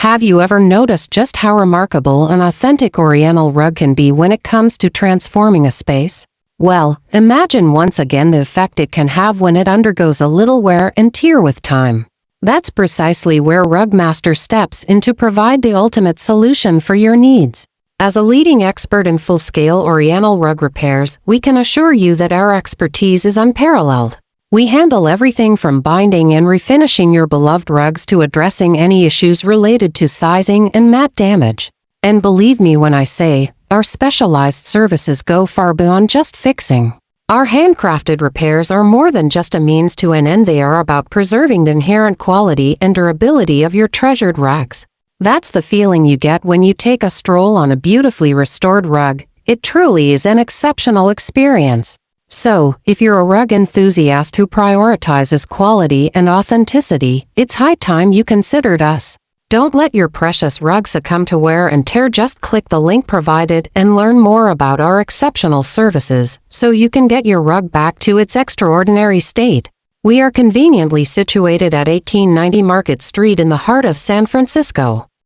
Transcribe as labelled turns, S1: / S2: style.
S1: Have you ever noticed just how remarkable an authentic Oriental rug can be when it comes to transforming a space? Well, imagine once again the effect it can have when it undergoes a little wear and tear with time. That's precisely where Rugmaster steps in to provide the ultimate solution for your needs. As a leading expert in full-scale Oriental rug repairs, we can assure you that our expertise is unparalleled. We handle everything from binding and refinishing your beloved rugs to addressing any issues related to sizing and mat damage. And believe me when I say, our specialized services go far beyond just fixing. Our handcrafted repairs are more than just a means to an end. They are about preserving the inherent quality and durability of your treasured rugs. That's the feeling you get when you take a stroll on a beautifully restored rug. It truly is an exceptional experience. So, if you're a rug enthusiast who prioritizes quality and authenticity, it's high time you considered us. Don't let your precious rug succumb to wear and tear. Just click the link provided and learn more about our exceptional services so you can get your rug back to its extraordinary state. We are conveniently situated at 1890 Market Street in the heart of San Francisco.